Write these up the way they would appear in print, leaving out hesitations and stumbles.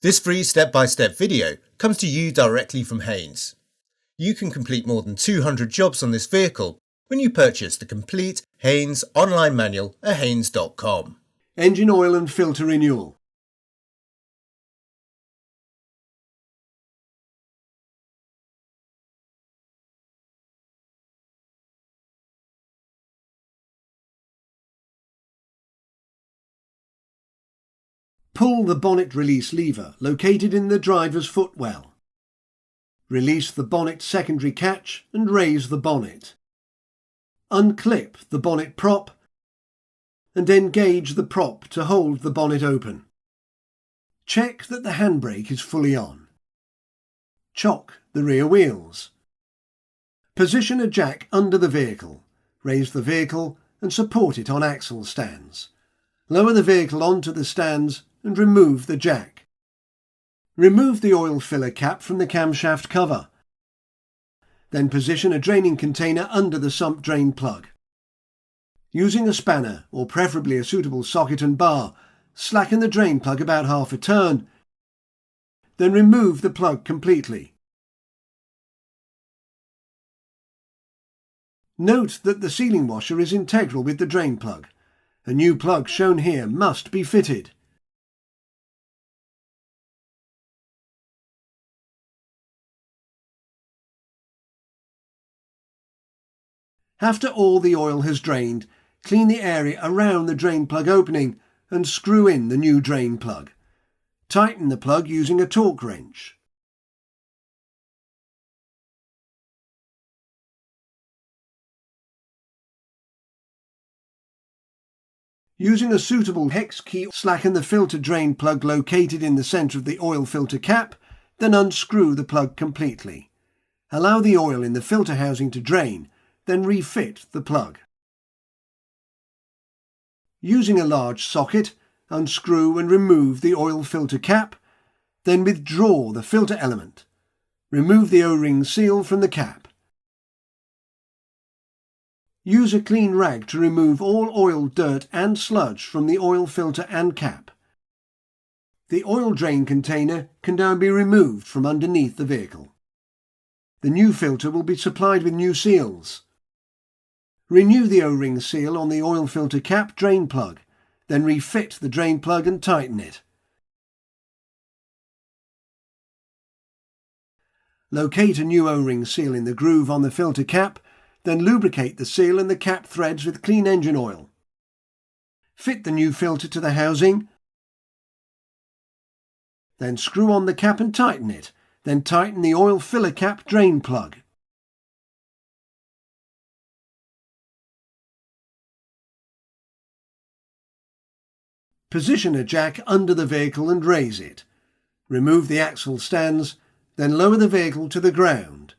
This free step-by-step video comes to you directly from Haynes. You can complete more than 200 jobs on this vehicle when you purchase the complete Haynes online manual at haynes.com. Engine oil and filter renewal. Pull the bonnet release lever located in the driver's footwell. Release the bonnet secondary catch and raise the bonnet. Unclip the bonnet prop and engage the prop to hold the bonnet open. Check that the handbrake is fully on. Chock the rear wheels. Position a jack under the vehicle. Raise the vehicle and support it on axle stands. Lower the vehicle onto the stands and remove the jack. Remove the oil filler cap from the camshaft cover. Then position a draining container under the sump drain plug. Using a spanner, or preferably a suitable socket and bar, slacken the drain plug about half a turn. Then remove the plug completely. Note that the sealing washer is integral with the drain plug. A new plug shown here must be fitted. After all the oil has drained, clean the area around the drain plug opening and screw in the new drain plug. Tighten the plug using a torque wrench. Using a suitable hex key, slacken the filter drain plug located in the centre of the oil filter cap, then unscrew the plug completely. Allow the oil in the filter housing to drain, then refit the plug. Using a large socket, unscrew and remove the oil filter cap, then withdraw the filter element. Remove the O-ring seal from the cap. Use a clean rag to remove all oil, dirt and sludge from the oil filter and cap. The oil drain container can now be removed from underneath the vehicle. The new filter will be supplied with new seals. Renew the O-ring seal on the oil filter cap drain plug, then refit the drain plug and tighten it. Locate a new O-ring seal in the groove on the filter cap, then lubricate the seal and the cap threads with clean engine oil. Fit the new filter to the housing, then screw on the cap and tighten it, then tighten the oil filler cap drain plug. Position a jack under the vehicle and raise it. Remove the axle stands, then lower the vehicle to the ground.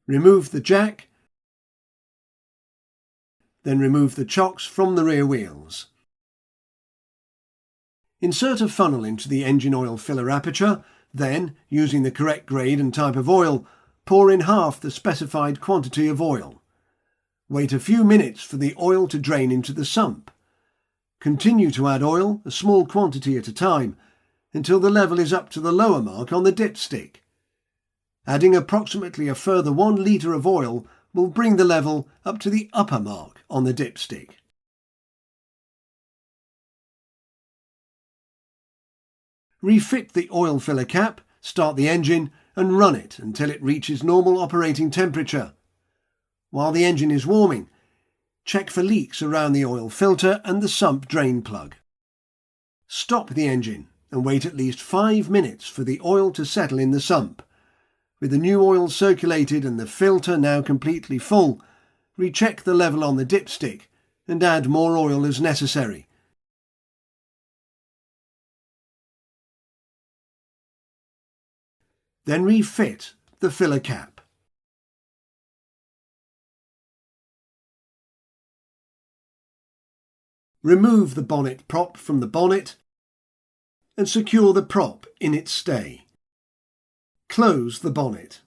Remove the jack, then remove the chocks from the rear wheels. Insert a funnel into the engine oil filler aperture, then, using the correct grade and type of oil, pour in half the specified quantity of oil. Wait a few minutes for the oil to drain into the sump. Continue to add oil, a small quantity at a time, until the level is up to the lower mark on the dipstick. Adding approximately a further 1 litre of oil will bring the level up to the upper mark on the dipstick. Refit the oil filler cap, start the engine and run it until it reaches normal operating temperature. While the engine is warming, check for leaks around the oil filter and the sump drain plug. Stop the engine and wait at least 5 minutes for the oil to settle in the sump. With the new oil circulated and the filter now completely full, recheck the level on the dipstick and add more oil as necessary. Then refit the filler cap. Remove the bonnet prop from the bonnet and secure the prop in its stay. Close the bonnet.